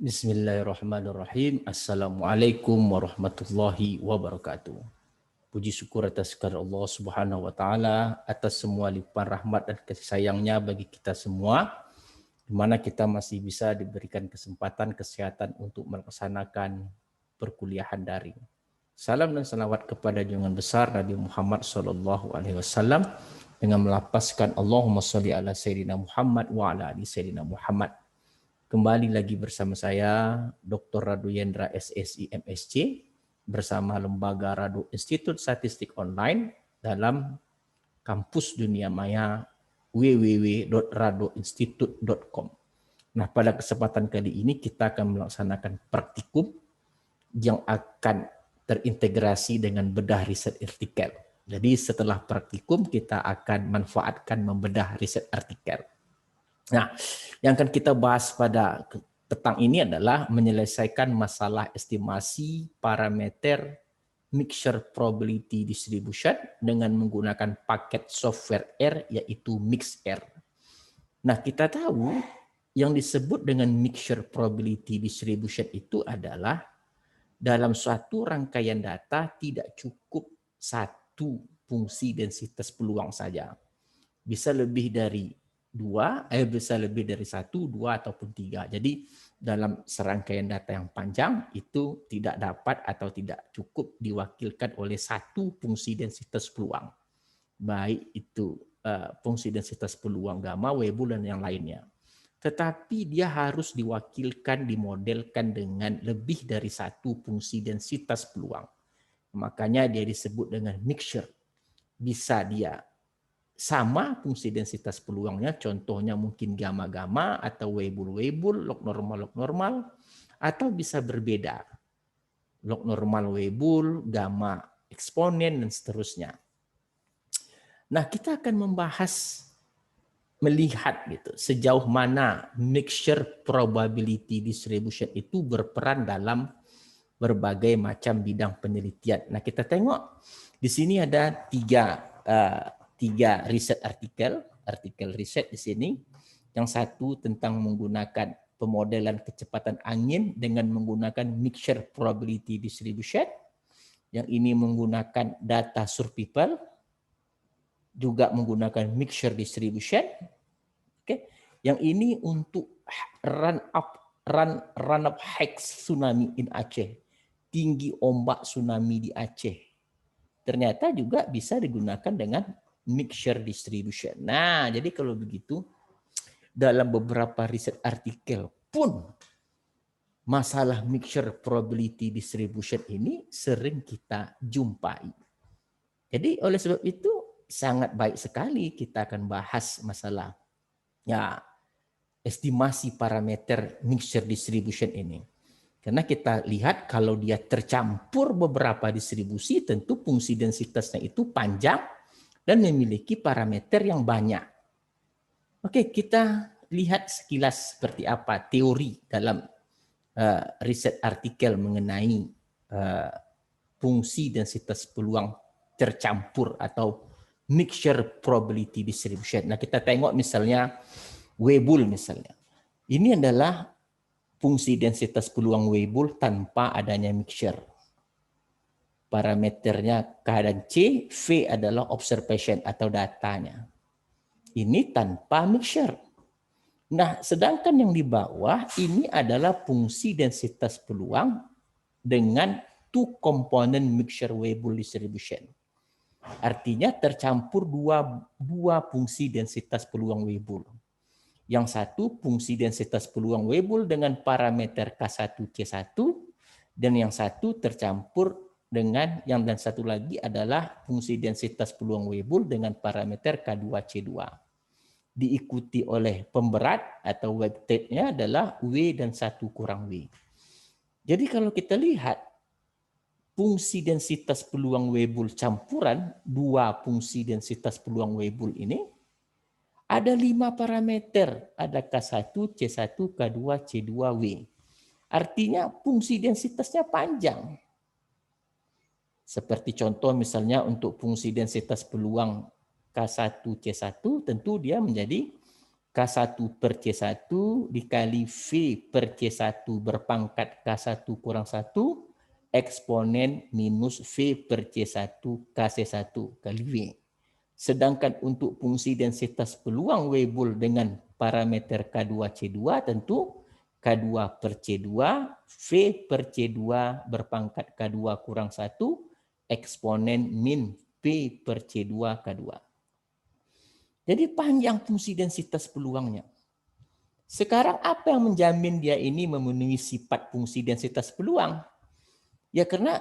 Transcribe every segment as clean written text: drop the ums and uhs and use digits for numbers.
Bismillahirrahmanirrahim. Assalamualaikum warahmatullahi wabarakatuh. Puji syukur atas kehadirat Allah Subhanahu wa taala atas semua limpahan rahmat dan kasih sayangnya bagi kita semua, di mana kita masih bisa diberikan kesempatan kesehatan untuk melaksanakan perkuliahan daring. Salam dan salawat kepada junjungan besar Nabi Muhammad SAW dengan melapaskan Allahumma sholli ala Sayyidina Muhammad wa ala ali Sayyidina Muhammad. Kembali lagi bersama saya, Dr. Radu Yendra SSI MSc, bersama Lembaga Radu Institut Statistik Online dalam kampus dunia maya www.raduinstitute.com. Nah, pada kesempatan kali ini kita akan melaksanakan praktikum yang akan terintegrasi dengan bedah riset artikel. Jadi setelah praktikum kita akan manfaatkan membedah riset artikel. Nah, yang akan kita bahas pada petang ini adalah menyelesaikan masalah estimasi parameter mixture probability distribution dengan menggunakan paket software R yaitu MixR. Nah, kita tahu yang disebut dengan mixture probability distribution itu adalah dalam suatu rangkaian data tidak cukup satu fungsi densitas peluang saja. Bisa lebih dari bisa lebih dari 1, 2, ataupun 3. Jadi dalam serangkaian data yang panjang itu tidak dapat atau tidak cukup diwakilkan oleh satu fungsi densitas peluang. Baik itu fungsi densitas peluang gamma, Weibull, dan yang lainnya. Tetapi dia harus diwakilkan, dimodelkan dengan lebih dari satu fungsi densitas peluang. Makanya dia disebut dengan mixture. Bisa dia sama fungsi densitas peluangnya, contohnya mungkin gamma-gamma atau Weibull-Weibull, log normal, atau bisa berbeda. Log normal Weibull, gamma eksponen, dan seterusnya. Nah, kita akan membahas, melihat gitu, sejauh mana mixture probability distribution itu berperan dalam berbagai macam bidang penelitian. Nah, kita tengok di sini ada tiga riset artikel riset di sini. Yang satu tentang menggunakan pemodelan kecepatan angin dengan menggunakan mixture probability distribution. Yang ini menggunakan data survival, juga menggunakan mixture distribution. Oke. Yang ini untuk run up hex tsunami in Aceh, tinggi ombak tsunami di Aceh. Ternyata juga bisa digunakan dengan mixture distribution. Nah, jadi kalau begitu, dalam beberapa riset artikel pun masalah mixture probability distribution ini sering kita jumpai. Jadi oleh sebab itu sangat baik sekali kita akan bahas masalah estimasi parameter mixture distribution ini. Karena kita lihat kalau dia tercampur beberapa distribusi, tentu fungsi densitasnya itu panjang dan memiliki parameter yang banyak. Oke, kita lihat sekilas seperti apa teori dalam riset artikel mengenai fungsi densitas peluang tercampur atau mixture probability distribution. Nah, kita tengok misalnya Weibull misalnya. Ini adalah fungsi densitas peluang Weibull tanpa adanya mixture. Parameternya K dan C, V adalah observation atau datanya. Ini tanpa mixture. Nah, sedangkan yang di bawah ini adalah fungsi densitas peluang dengan two component mixture Weibull distribution. Artinya tercampur dua fungsi densitas peluang Weibull. Yang satu fungsi densitas peluang Weibull dengan parameter K1C1, dan yang satu tercampur dengan dan satu lagi adalah fungsi densitas peluang Weibull dengan parameter K2C2. Diikuti oleh pemberat atau weighted-nya adalah W dan 1 kurang W. Jadi kalau kita lihat fungsi densitas peluang Weibull campuran dua fungsi densitas peluang Weibull ini ada 5 parameter, ada K1, C1, K2, C2, W. Artinya fungsi densitasnya panjang. Seperti contoh misalnya untuk fungsi densitas peluang K1, C1, tentu dia menjadi K1 per C1 dikali V per C1 berpangkat K1 kurang 1 eksponen minus V per C1 KC1 kali V. Sedangkan untuk fungsi densitas peluang Weibull dengan parameter K2C2 tentu K2 per C2 V per C2 berpangkat K2 kurang 1 eksponen min V per C2 K2. Jadi panjang fungsi densitas peluangnya. Sekarang apa yang menjamin dia ini memenuhi sifat fungsi densitas peluang? Ya karena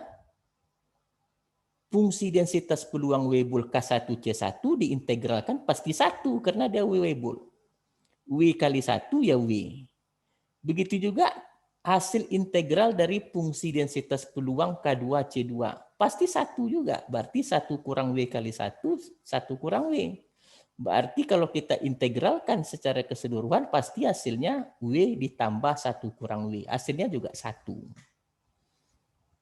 fungsi densitas peluang Weibull K1C1 diintegralkan pasti 1 karena dia Weibull. W kali 1 ya W. Begitu juga hasil integral dari fungsi densitas peluang K2C2. Pasti 1 juga. Berarti 1 kurang W kali 1, 1 kurang W. Berarti kalau kita integralkan secara keseluruhan, pasti hasilnya W ditambah 1 kurang W. Hasilnya juga 1.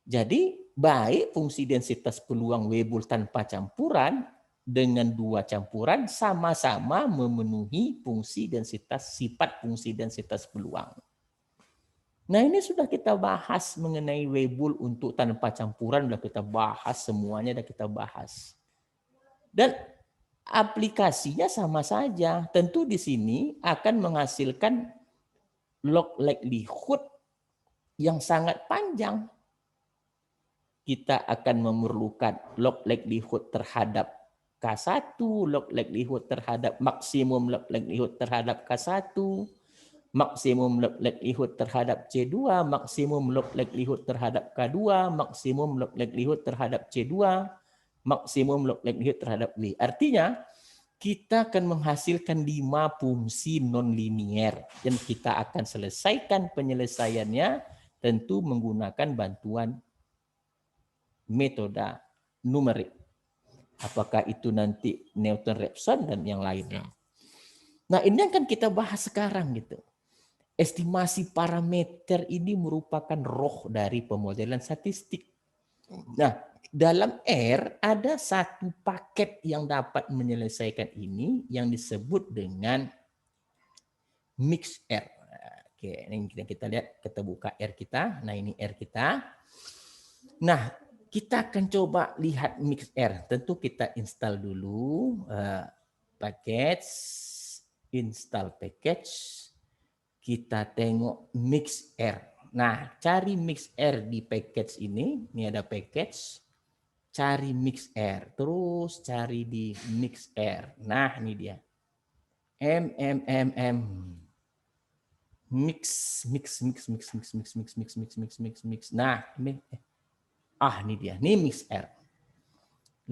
Jadi, baik fungsi densitas peluang Weibull tanpa campuran dengan 2 campuran sama-sama memenuhi fungsi densitas, sifat fungsi densitas peluang. Nah, ini sudah kita bahas mengenai Weibull untuk tanpa campuran, sudah kita bahas semuanya, sudah kita bahas. Dan aplikasinya sama saja. Tentu di sini akan menghasilkan log likelihood yang sangat panjang. Kita akan memerlukan log likelihood terhadap K1, log likelihood terhadap maksimum log likelihood terhadap K1, maksimum log likelihood terhadap C2, maksimum log likelihood terhadap K2, maksimum log likelihood terhadap C2, maksimum log likelihood terhadap W. Artinya, kita akan menghasilkan 5 fungsi non-linier dan kita akan selesaikan penyelesaiannya tentu menggunakan bantuan metode numerik. Apakah itu nanti Newton-Raphson dan yang lainnya. Nah, ini akan kita bahas sekarang gitu. Estimasi parameter ini merupakan roh dari pemodelan statistik. Nah, dalam R ada satu paket yang dapat menyelesaikan ini yang disebut dengan mix R. Oke, ini kita lihat, kita buka R kita. Nah, ini R kita. Nah, kita akan coba lihat mix R. Tentu kita install dulu package, install package. Kita tengok mix R. Nah, cari mix R di package ini. Ini ada package. Cari mix R. Terus cari di mix R. Nah, ini dia. Mix. Nah, ini dia. Ini mix R.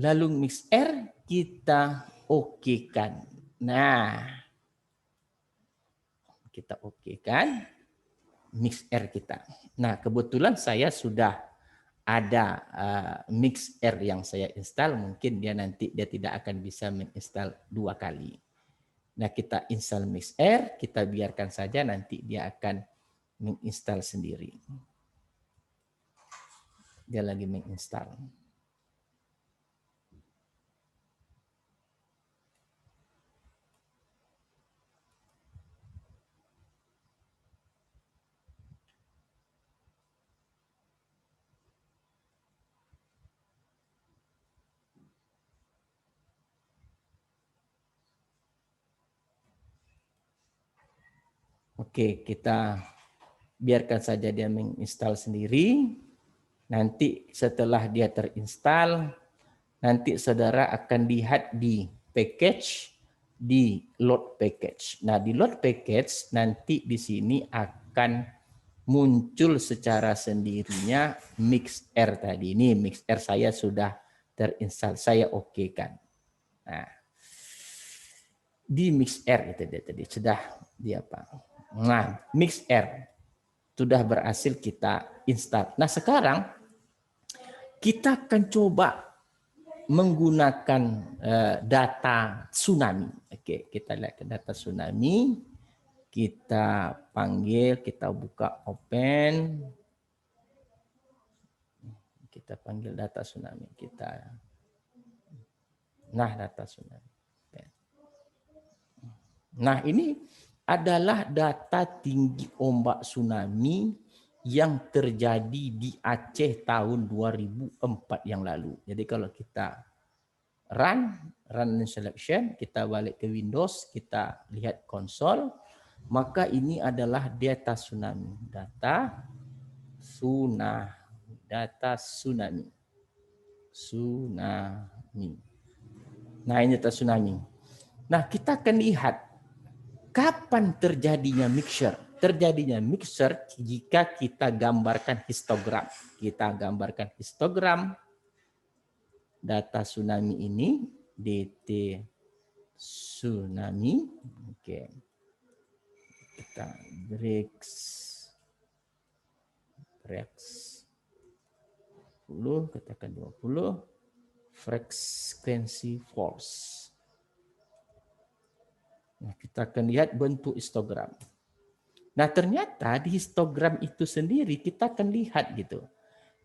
Lalu mix R kita okekan. Nah, kita okekan mix R kita. Nah, kebetulan saya sudah ada mix R yang saya install. Mungkin dia nanti tidak akan bisa menginstal 2 kali. Nah, kita install mix R, kita biarkan saja nanti dia akan menginstal sendiri. Dia lagi menginstal. Oke, kita biarkan saja dia menginstal sendiri. Nanti setelah dia terinstall, nanti saudara akan lihat di package, di load package. Nah, di load package nanti di sini akan muncul secara sendirinya mix R tadi. Ini mix R saya sudah terinstall, saya okekan. Nah, di mix R itu dia tadi sudah di apa? Nah, mix R sudah berhasil kita install. Nah, sekarang kita akan coba menggunakan data tsunami. Oke, kita lihat ke data tsunami. Kita panggil, kita buka open. Kita panggil data tsunami. Nah, data tsunami. Nah, ini adalah data tinggi ombak tsunami yang terjadi di Aceh tahun 2004 yang lalu. Jadi kalau kita run selection, kita balik ke Windows, kita lihat konsol, maka ini adalah data tsunami. Data tsunami. Nah, ini data tsunami. Nah, kita akan lihat kapan terjadinya mixture. Terjadinya mixture jika kita gambarkan histogram. Kita gambarkan histogram data tsunami ini, DT tsunami. Oke. Kita breaks 10, katakan 20, frekuensi force. Nah, kita akan lihat bentuk histogram. Nah, ternyata di histogram itu sendiri kita akan lihat gitu.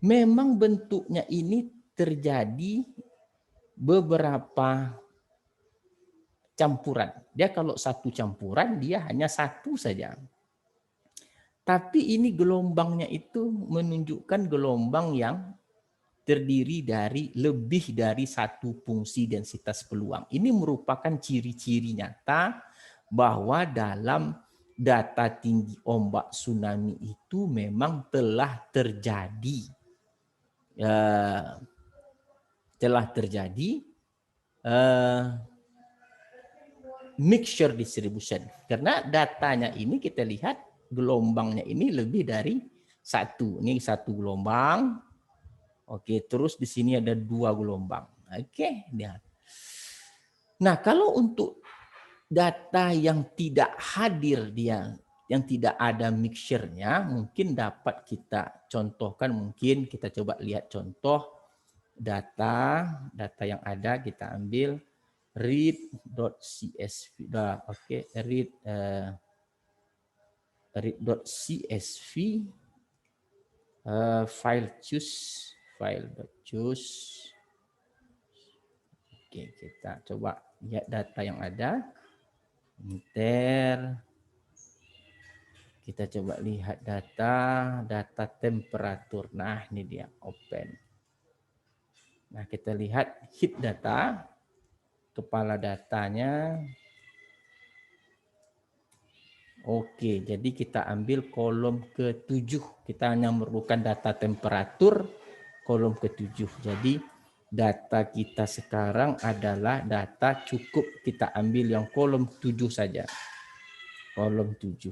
Memang bentuknya ini terjadi beberapa campuran. Dia kalau satu campuran, dia hanya satu saja. Tapi ini gelombangnya itu menunjukkan gelombang yang terdiri dari lebih dari satu fungsi densitas peluang. Ini merupakan ciri-ciri nyata bahwa dalam data tinggi ombak tsunami itu memang telah terjadi mixture distribution. Karena datanya ini kita lihat gelombangnya ini lebih dari satu. Ini satu gelombang. Oke, terus di sini ada dua gelombang. Oke, lihat. Nah, kalau untuk data yang tidak hadir dia, yang tidak ada mixture-nya, mungkin dapat kita contohkan, mungkin kita coba lihat contoh data yang ada, kita ambil read.csv. Oke, read.csv file.choose. Oke, kita coba lihat data yang ada. Enter. Kita coba lihat data temperatur. Nah, ini dia, open. Nah, kita lihat heat data, kepala datanya. Oke, jadi kita ambil kolom ke-7. Kita hanya memerlukan data temperatur kolom ke-7. Jadi data kita sekarang adalah data cukup kita ambil yang kolom 7 saja. Kolom 7.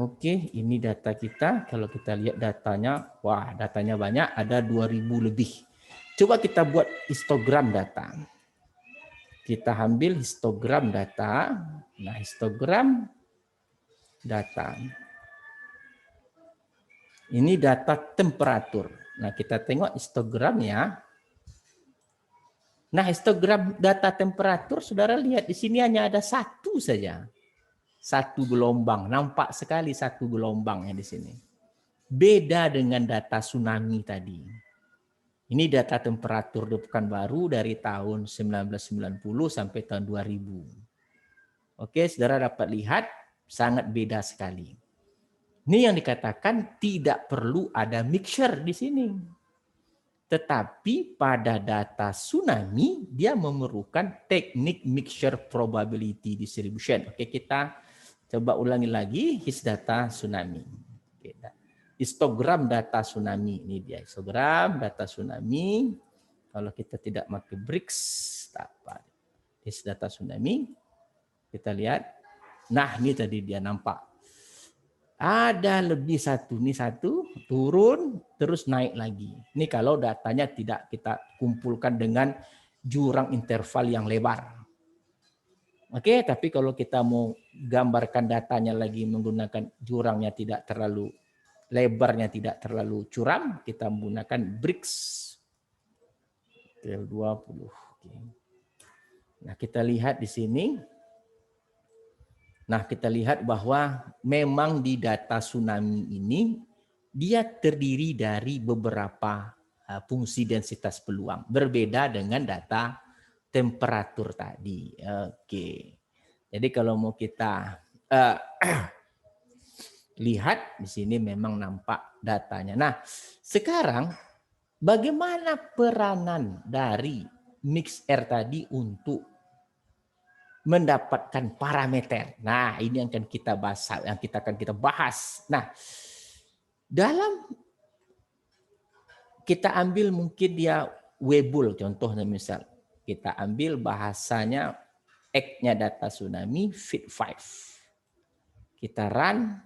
Oke, ini data kita. Kalau kita lihat datanya, wah, datanya banyak, ada 2000 lebih. Coba kita buat histogram data. Kita ambil histogram data. Nah, histogram data. Ini data temperatur. Nah, kita tengok histogramnya. Nah, histogram data temperatur, saudara lihat di sini hanya ada satu saja. Satu gelombang. Nampak sekali satu gelombangnya di sini. Beda dengan data tsunami tadi. Ini data temperatur di Pekanbaru dari tahun 1990 sampai tahun 2000. Oke, saudara dapat lihat sangat beda sekali. Ini yang dikatakan tidak perlu ada mixture di sini. Tetapi pada data tsunami, dia memerlukan teknik mixture probability distribution. Oke, kita coba ulangi lagi his data tsunami. Oke, histogram data tsunami, ini dia histogram data tsunami. Kalau kita tidak pakai bricks, dapat his data tsunami. Kita lihat, nah ini tadi dia nampak. Ada lebih satu, ini satu, turun, terus naik lagi. Ini kalau datanya tidak kita kumpulkan dengan jurang interval yang lebar. Oke, tapi kalau kita mau gambarkan datanya lagi menggunakan jurangnya tidak terlalu, lebarnya tidak terlalu curam, kita menggunakan bricks. 20. Oke. Nah, kita lihat di sini. Nah, kita lihat bahwa memang di data tsunami ini dia terdiri dari beberapa fungsi densitas peluang. Berbeda dengan data temperatur tadi. Oke. Jadi kalau mau kita lihat di sini memang nampak datanya. Nah, sekarang bagaimana peranan dari mixer tadi untuk mendapatkan parameter? Nah, ini yang akan kita bahas. Nah, dalam kita ambil mungkin dia Weibull contohnya, misal kita ambil bahasanya X-nya data tsunami fit5. Kita run,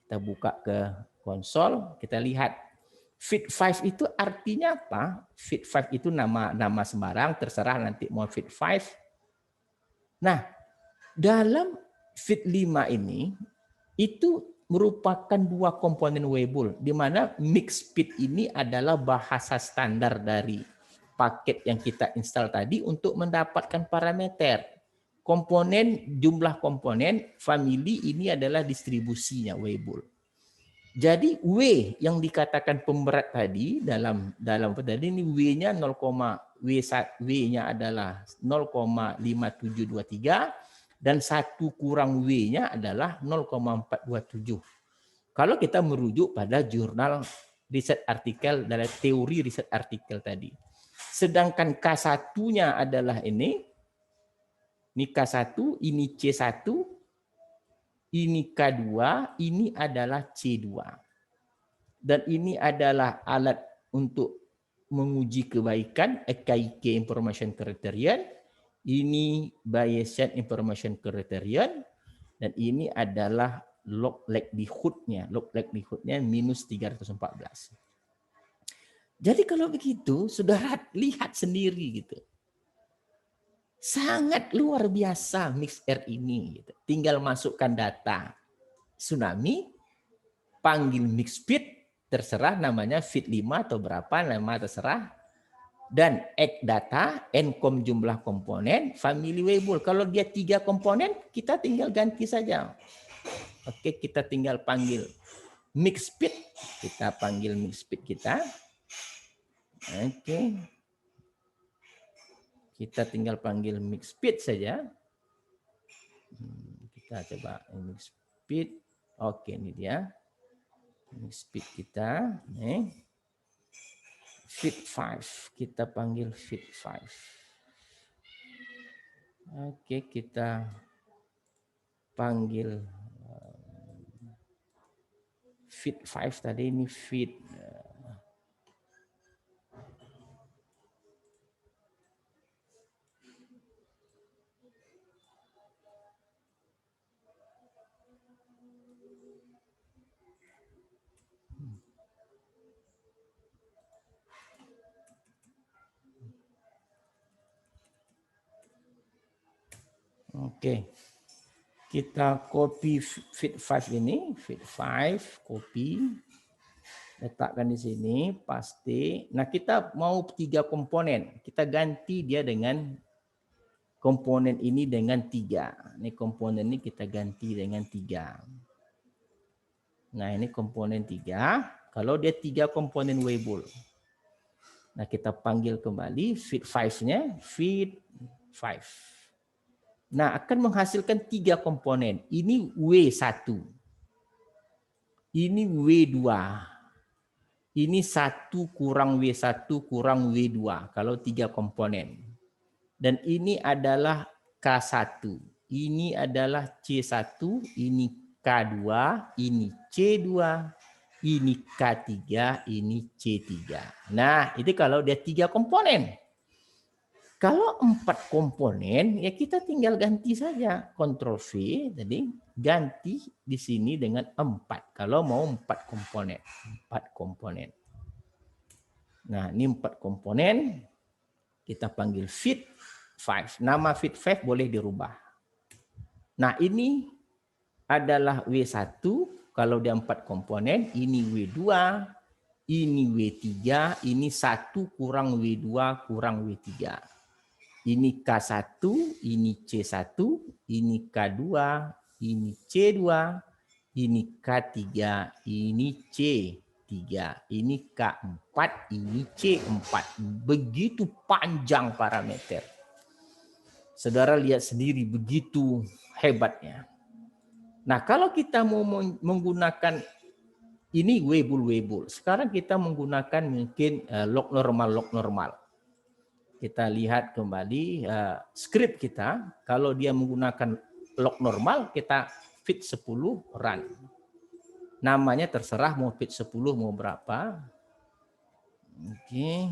kita buka ke konsol, kita lihat fit5 itu artinya apa? Fit5 itu nama sembarang, terserah nanti mau fit5. Nah, dalam fit5 ini itu merupakan dua komponen Weibull, di mana mixpit ini adalah bahasa standar dari paket yang kita install tadi untuk mendapatkan parameter. Komponen, jumlah komponen, family ini adalah distribusinya Weibull. Jadi W yang dikatakan pemberat tadi dalam tadi ini W-nya W-nya adalah 0,5723 dan 1 kurang W-nya adalah 0,427. Kalau kita merujuk pada jurnal riset artikel dari teori riset artikel tadi. Sedangkan K1-nya adalah ini K1, ini C1, ini K2, ini adalah C2. Dan ini adalah alat untuk menguji kebaikan, EKIK Information Criterion, ini Bayesian Information Criterion, dan ini adalah log likelihood-nya. Log likelihood-nya minus 314. Jadi kalau begitu, saudara lihat sendiri gitu. Sangat luar biasa mixer ini. Gitu. Tinggal masukkan data tsunami, panggil mixpit, terserah namanya fit5 atau berapa, nama terserah. Dan X data, encom jumlah komponen, family Weibull. Kalau dia 3 komponen, kita tinggal ganti saja. Oke, kita tinggal panggil mixpit. Kita panggil mixpit kita. Oke. Kita tinggal panggil mixpit saja. Kita coba mixpit. Oke, ini dia. Mixpit kita. Fit5. Kita panggil fit5. Oke, kita panggil fit5 tadi ini fit. Oke. Kita copy fit5 ini, fit5 copy. Letakkan di sini, paste. Nah, kita mau 3 komponen. Kita ganti dia dengan komponen ini dengan 3. Ini komponen ini kita ganti dengan 3. Nah, ini komponen 3. Kalau dia 3 komponen Weibull. Nah, kita panggil kembali fit5-nya, fit5. Nah, akan menghasilkan 3 komponen. Ini W1. Ini W2. Ini 1 kurang W1 kurang W2. Kalau 3 komponen. Dan ini adalah K1. Ini adalah C1. Ini K2. Ini C2. Ini K3. Ini C3. Nah, itu kalau dia 3 komponen. Kalau 4 komponen, ya kita tinggal ganti saja. Ctrl V, jadi ganti di sini dengan 4. Kalau mau 4 komponen. 4 komponen. Nah, ini 4 komponen. Kita panggil fit5. Nama fit5 boleh dirubah. Nah, ini adalah W1. Kalau dia 4 komponen, ini W2. Ini W3. Ini 1 kurang W2 kurang W3. Ini K1, ini C1, ini K2, ini C2, ini K3, ini C. 3, ini K4, ini C4. Begitu panjang parameter. Saudara lihat sendiri begitu hebatnya. Nah, kalau kita mau menggunakan ini Weibull. Sekarang kita menggunakan mungkin log normal. Kita lihat kembali script kita. Kalau dia menggunakan log normal, kita fit 10 run. Namanya terserah mau fit 10 mau berapa. Oke,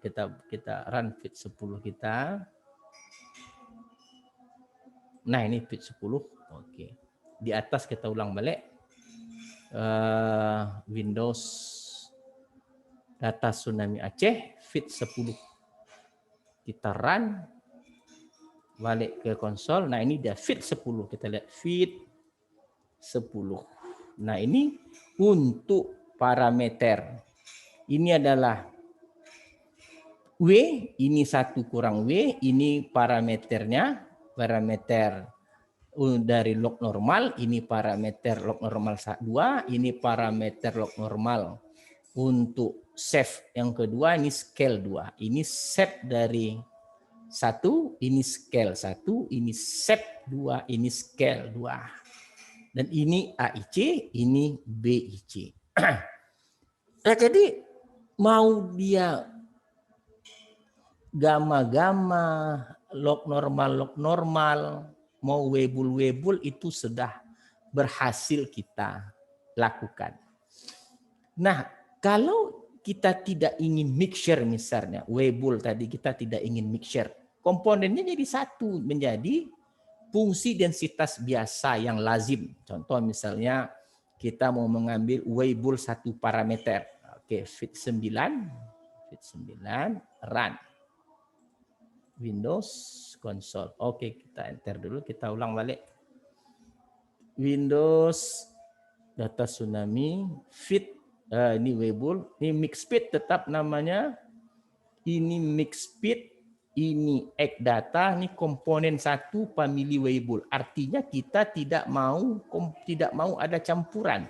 kita run fit 10 kita. Nah, ini fit 10. Oke. Di atas kita ulang balik. Windows Data Tsunami Aceh fit 10. Kita run balik ke konsol. Nah, ini dia fit 10. Kita lihat fit 10. Nah, ini untuk parameter. Ini adalah W, ini 1 kurang W, ini parameternya, parameter dari log normal, ini parameter log normal 2, ini parameter log normal untuk save yang kedua, ini scale 2. Ini save dari 1, ini scale 1, ini save 2, ini scale 2. Dan ini AIC, ini BIC. Nah, jadi mau dia gamma, log normal, mau Weibull itu sudah berhasil kita lakukan. Nah, kalau kita tidak ingin mixture misalnya, Weibull tadi kita tidak ingin mixture, komponennya jadi satu, menjadi fungsi densitas biasa yang lazim. Contoh misalnya kita mau mengambil Weibull 1 parameter. Oke, fit 9, run. Windows Console. Oke, kita enter dulu, kita ulang balik. Windows Data Tsunami fit ini Weibull, ini mix speed tetap namanya. Ini mix speed, ini egg data, ini komponen 1 family Weibull. Artinya kita tidak mau ada campuran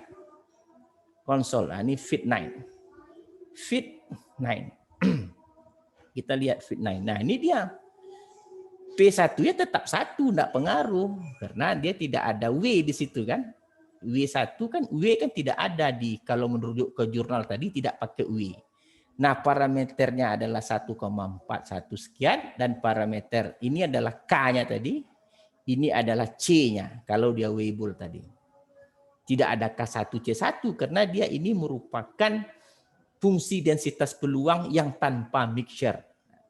konsol. Nah, ini fit 9. Fit 9. Kita lihat fit 9. Nah, ini dia. P1-nya tetap 1, enggak pengaruh karena dia tidak ada W di situ kan. W1 kan tidak ada di, kalau merujuk ke jurnal tadi tidak pakai W. Nah, parameternya adalah 1,41 sekian dan parameter ini adalah K-nya tadi. Ini adalah C-nya kalau dia Weibull tadi. Tidak ada K1C1 karena dia ini merupakan fungsi densitas peluang yang tanpa mixture.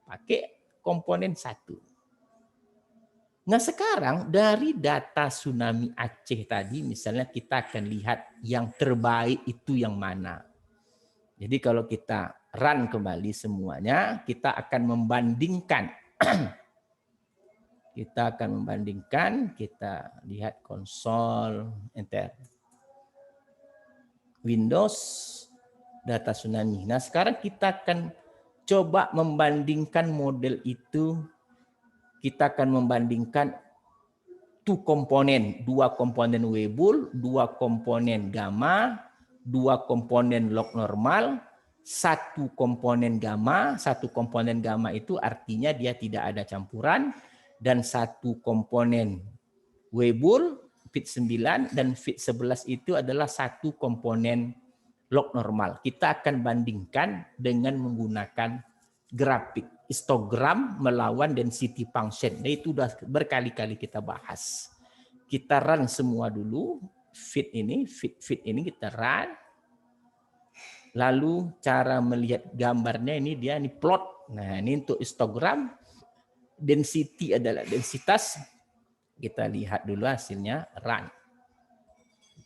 Pakai komponen 1. Nah, sekarang dari data Tsunami Aceh tadi, misalnya kita akan lihat yang terbaik itu yang mana. Jadi kalau kita run kembali semuanya, kita akan membandingkan. Kita lihat konsol, enter. Windows Data Tsunami. Nah, sekarang kita akan coba membandingkan model itu. Kita akan membandingkan 2 komponen Weibull, 2 komponen gamma, 2 komponen log normal, 1 komponen gamma. 1 komponen gamma itu artinya dia tidak ada campuran, dan 1 komponen Weibull fit 9 dan fit 11 itu adalah 1 komponen log normal. Kita akan bandingkan dengan menggunakan grafik histogram melawan density function. Nah, itu sudah berkali-kali kita bahas. Kita run semua dulu. Fit ini kita run. Lalu cara melihat gambarnya ini dia ini plot. Nah, ini untuk histogram. Density adalah densitas. Kita lihat dulu hasilnya, run.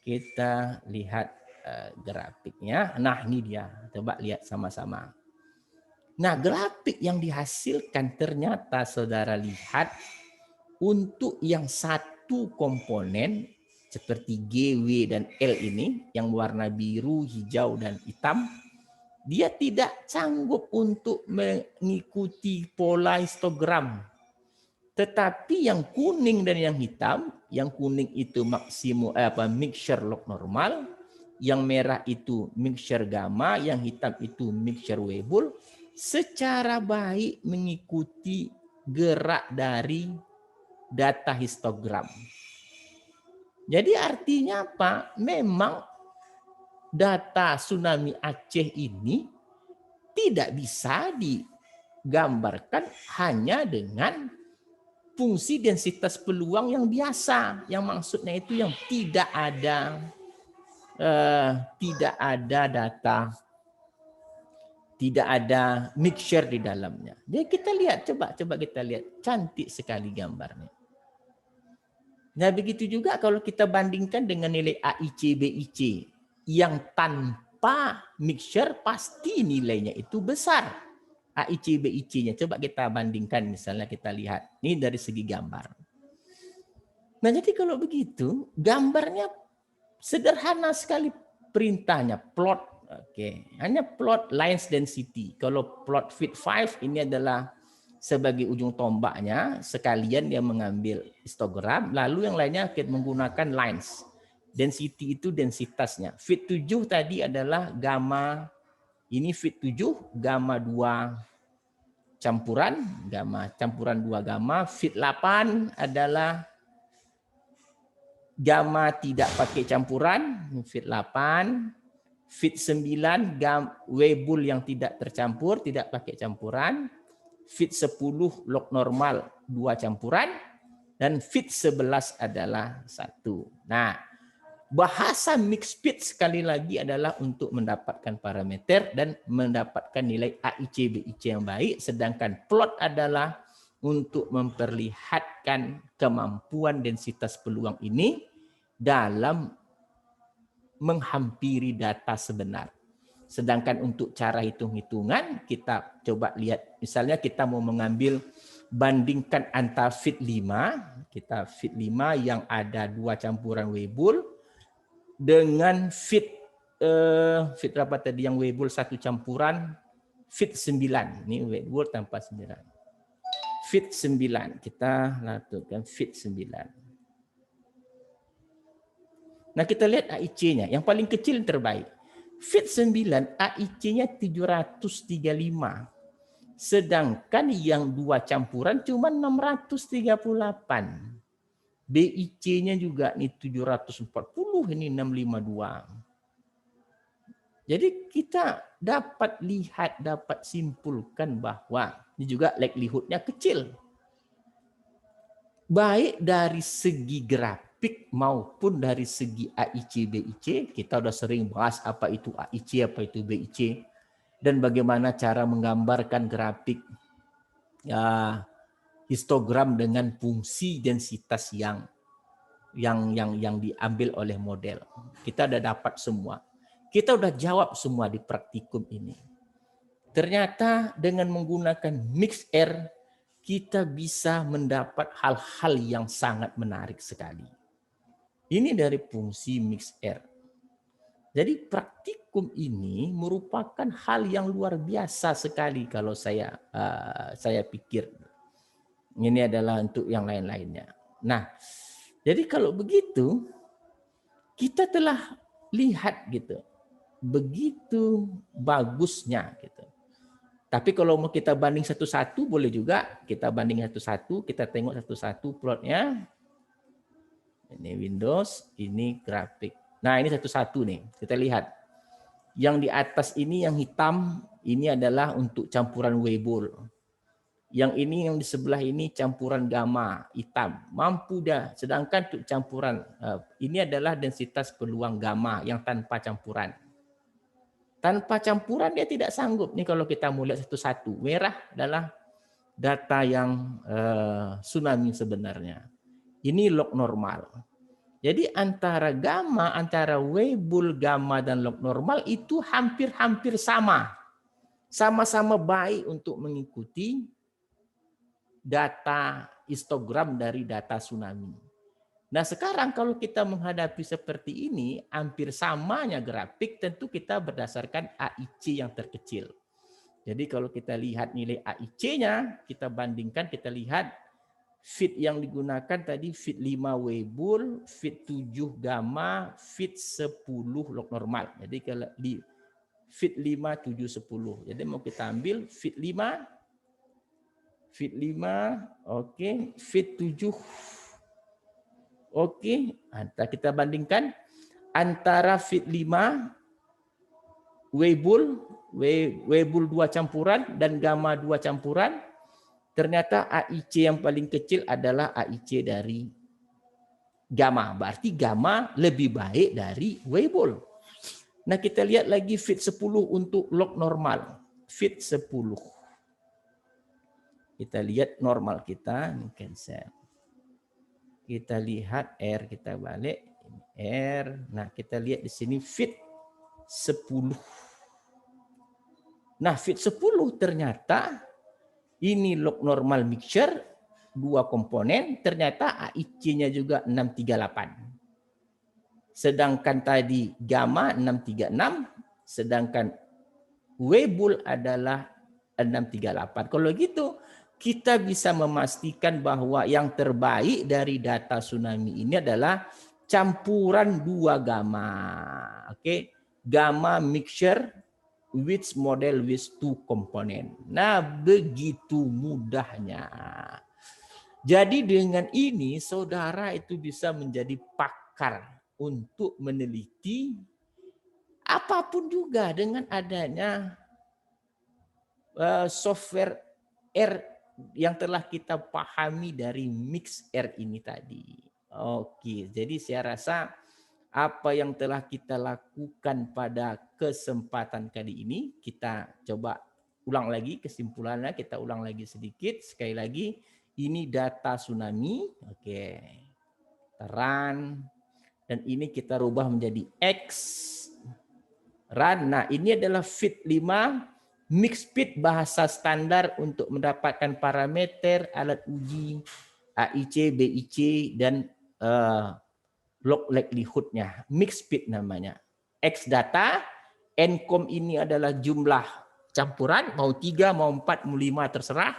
Kita lihat grafiknya. Nah, ini dia. Coba lihat sama-sama. Nah, grafik yang dihasilkan ternyata saudara lihat untuk yang 1 komponen seperti G, W, dan L ini yang warna biru, hijau, dan hitam, dia tidak sanggup untuk mengikuti pola histogram. Tetapi yang kuning dan yang hitam, yang kuning itu mixture log normal, yang merah itu mixture gamma, yang hitam itu mixture Weibull, secara baik mengikuti gerak dari data histogram. Jadi artinya apa? Memang data tsunami Aceh ini tidak bisa digambarkan hanya dengan fungsi densitas peluang yang biasa, yang maksudnya itu yang tidak ada data, tidak ada mixture di dalamnya. Jadi kita lihat, coba kita lihat, cantik sekali gambarnya. Nah begitu juga kalau kita bandingkan dengan nilai AIC, BIC yang tanpa mixture pasti nilainya itu besar. AIC, BIC-nya coba kita bandingkan, misalnya kita lihat ini dari segi gambar. Nah jadi kalau begitu gambarnya sederhana sekali perintahnya, plot. Oke, hanya plot lines density. Kalau plot fit 5 ini adalah sebagai ujung tombaknya, sekalian dia mengambil histogram, lalu yang lainnya kita menggunakan lines. Density itu densitasnya. Fit 7 tadi adalah gamma, ini fit 7, gamma 2 campuran, gamma campuran 2 gamma. Fit 8 adalah gamma tidak pakai campuran, fit 8. Fit 9 Weibull yang tidak tercampur, tidak pakai campuran. Fit 10 log normal 2 campuran. Dan fit 11 adalah 1. Nah, bahasa mixed fit sekali lagi adalah untuk mendapatkan parameter dan mendapatkan nilai AIC, BIC yang baik. Sedangkan plot adalah untuk memperlihatkan kemampuan densitas peluang ini dalam menghampiri data sebenar. Sedangkan untuk cara hitung-hitungan, kita coba lihat, misalnya kita mau mengambil, bandingkan antara fit 5, kita fit 5 yang ada 2 campuran Weibull, dengan fit berapa tadi yang Weibull 1 campuran, fit 9. Ini Weibull tanpa 9. Fit 9, kita lakukan fit 9. Nah kita lihat AIC-nya, yang paling kecil yang terbaik. Fit 9 AIC-nya 735. Sedangkan yang 2 campuran cuma 638. BIC-nya juga nih 740, ini 652. Jadi kita dapat lihat, dapat simpulkan bahwa ini juga likelihood-nya kecil. Baik dari segi grafik maupun dari segi AIC, BIC, kita udah sering bahas apa itu AIC, apa itu BIC, dan bagaimana cara menggambarkan grafik histogram dengan fungsi densitas yang diambil oleh model. Kita udah dapat semua. Kita udah jawab semua di praktikum ini. Ternyata dengan menggunakan mixed R, kita bisa mendapat hal-hal yang sangat menarik sekali. Ini dari fungsi mixed R. Jadi praktikum ini merupakan hal yang luar biasa sekali kalau saya pikir. Ini adalah untuk yang lain-lainnya. Nah, jadi kalau begitu, kita telah lihat gitu, begitu bagusnya gitu. Tapi kalau mau kita banding satu-satu boleh juga, kita banding satu-satu, kita tengok satu-satu plotnya. Ini Windows, ini grafik. Nah ini satu-satu nih, kita lihat. Yang di atas ini yang hitam, ini adalah untuk campuran Weibull. Yang ini yang di sebelah ini campuran gamma, hitam. Mampu dah, sedangkan untuk campuran, ini adalah densitas peluang gamma yang tanpa campuran. Tanpa campuran dia tidak sanggup. Nih kalau kita mau lihat satu-satu, merah adalah data yang tsunami sebenarnya. Ini log normal. Jadi antara gamma, antara Weibull gamma dan log normal itu hampir-hampir sama. Sama-sama baik untuk mengikuti data histogram dari data tsunami. Nah sekarang kalau kita menghadapi seperti ini, hampir samanya grafik, tentu kita berdasarkan AIC yang terkecil. Jadi kalau kita lihat nilai AIC-nya, kita bandingkan, kita lihat Fit yang digunakan tadi fit 5 Weibull, fit 7 gamma, fit 10 log normal. Jadi kalau di fit 5, 7, 10. Jadi mau kita ambil fit 5, oke, fit 7, oke. Kita bandingkan antara fit 5 Weibull 2 campuran dan gamma 2 campuran. Ternyata AIC yang paling kecil adalah AIC dari gamma. Berarti gamma lebih baik dari Weibull. Nah, kita lihat lagi fit 10 untuk log normal. Fit 10. Kita lihat normal kita, ini cancel. Kita lihat R, kita balik. R. Nah, kita lihat di sini fit 10. Nah, fit 10 ternyata ini log normal mixture 2 komponen, ternyata AIC-nya juga 638. Sedangkan tadi gamma 636, sedangkan Weibull adalah 638. Kalau gitu, kita bisa memastikan bahwa yang terbaik dari data tsunami ini adalah campuran 2 gamma. Oke, gamma mixture which model with 2 komponen. Nah, begitu mudahnya. Jadi dengan ini saudara itu bisa menjadi pakar untuk meneliti apapun juga dengan adanya software R yang telah kita pahami dari MixR ini tadi. Oke, jadi saya rasa apa yang telah kita lakukan pada kesempatan kali ini, kita coba ulang lagi kesimpulannya, kita ulang lagi sedikit. Sekali lagi, ini data tsunami, oke, run, dan ini kita rubah menjadi X, run. Nah, ini adalah fit 5, Mixpit bahasa standar untuk mendapatkan parameter alat uji AIC, BIC, dan log likelihood-nya. Mixpit namanya. X data, encom ini adalah jumlah campuran, mau 3, mau 4, mau 5, terserah.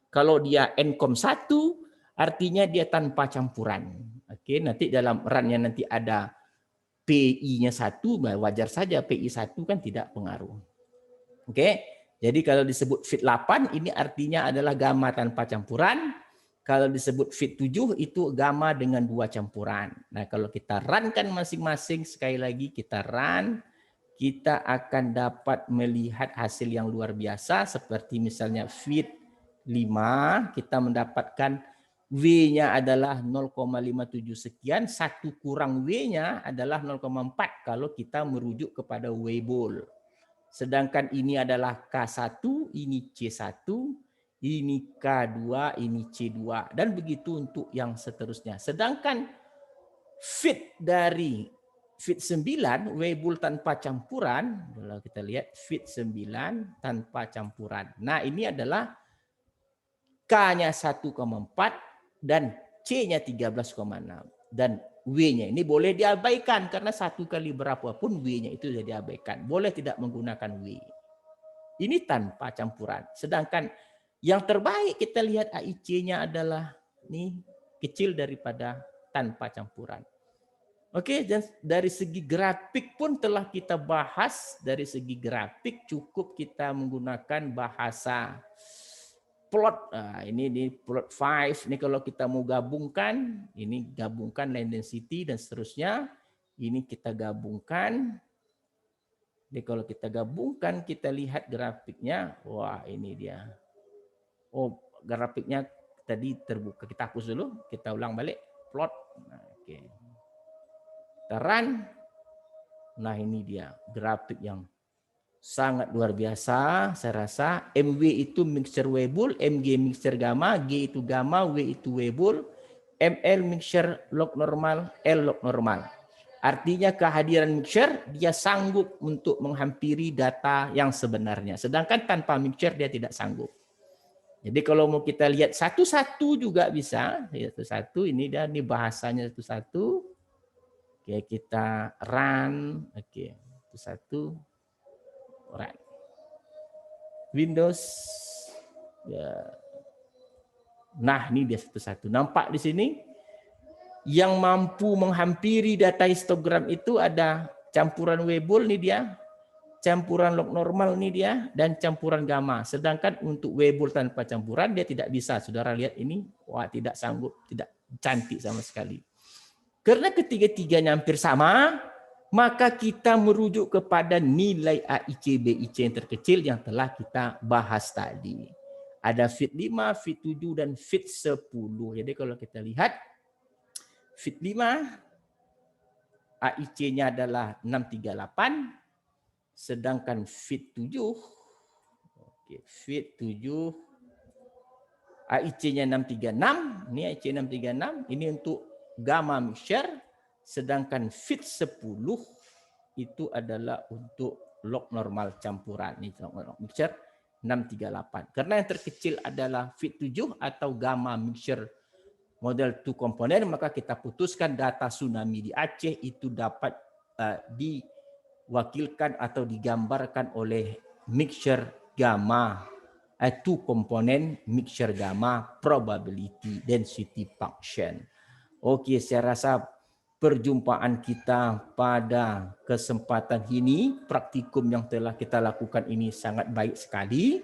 Kalau dia encom 1, artinya dia tanpa campuran. Oke, nanti dalam run-nya nanti ada PI-nya 1, wajar saja PI 1 kan tidak pengaruh. Oke, jadi kalau disebut fit 8 ini artinya adalah gamma tanpa campuran. Kalau disebut fit 7 itu gamma dengan 2 campuran. Nah, kalau kita run-kan masing-masing, sekali lagi kita run, kita akan dapat melihat hasil yang luar biasa seperti misalnya fit 5, kita mendapatkan W-nya adalah 0,57 sekian, 1 kurang W-nya adalah 0,4 kalau kita merujuk kepada Weibull. Sedangkan ini adalah K1, ini C1, ini K2, ini C2. Dan begitu untuk yang seterusnya. Sedangkan fit dari fit 9, Weibull tanpa campuran. Kalau kita lihat fit 9 tanpa campuran. Nah, ini adalah K-nya 1,4 dan C-nya 13,6. Dan W-nya ini boleh diabaikan karena 1 kali berapapun W-nya itu sudah diabaikan. Boleh tidak menggunakan W. Ini tanpa campuran. Sedangkan yang terbaik kita lihat AIC-nya adalah ini kecil daripada tanpa campuran. Oke, dan dari segi grafik pun telah kita bahas. Dari segi grafik cukup kita menggunakan bahasa plot. Nah, ini plot 5. Ini kalau kita mau gabungkan, ini gabungkan line density dan seterusnya. Ini kita gabungkan. Jadi kalau kita gabungkan, kita lihat grafiknya. Wah, ini dia. Oh, grafiknya tadi terbuka. Kita hapus dulu. Kita ulang balik. Plot. Nah, oke. Kita run. Nah, ini dia grafik yang sangat luar biasa. Saya rasa MW itu mixture Weibull, MG mixture gamma, G itu gamma, W itu Weibull, ML mixture log normal, L log normal. Artinya kehadiran mixture dia sanggup untuk menghampiri data yang sebenarnya. Sedangkan tanpa mixture dia tidak sanggup. Jadi kalau mau kita lihat satu-satu juga bisa. Satu-satu ini dan ini bahasanya satu-satu. Oke, kita run. Oke, satu-satu. Right. Windows ya. Nah, ini dia satu-satu. Nampak di sini? Yang mampu menghampiri data histogram itu ada campuran Weibull nih dia, campuran log normal nih dia, dan campuran gamma. Sedangkan untuk Weibull tanpa campuran dia tidak bisa. Saudara lihat ini, wah tidak sanggup, tidak cantik sama sekali. Karena ketiga-tiganya hampir sama, maka kita merujuk kepada nilai AIC BIC yang terkecil yang telah kita bahas tadi. Ada fit 5, fit 7, dan fit 10. Jadi kalau kita lihat, fit 5, AIC-nya adalah 638, sedangkan fit 7, fit 7, AIC-nya 636, ini AIC 636, ini untuk gamma mixture, sedangkan fit 10 itu adalah untuk log normal campuran. Ini log mixture 638. Karena yang terkecil adalah fit 7 atau gamma mixture model 2 komponen, maka kita putuskan data tsunami di Aceh itu dapat diwakilkan atau digambarkan oleh mixture gamma 2 komponen mixture gamma probability density function. Oke, saya rasa perjumpaan kita pada kesempatan ini, praktikum yang telah kita lakukan ini sangat baik sekali.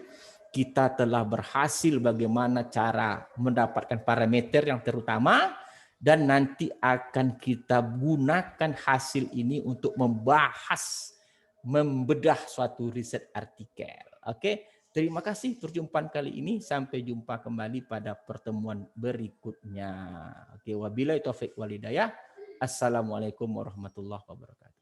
Kita telah berhasil bagaimana cara mendapatkan parameter yang terutama, dan nanti akan kita gunakan hasil ini untuk membahas, membedah suatu riset artikel. Oke, terima kasih perjumpaan kali ini. Sampai jumpa kembali pada pertemuan berikutnya. Oke, wabillahi taufik wal hidayah. Assalamualaikum warahmatullahi wabarakatuh.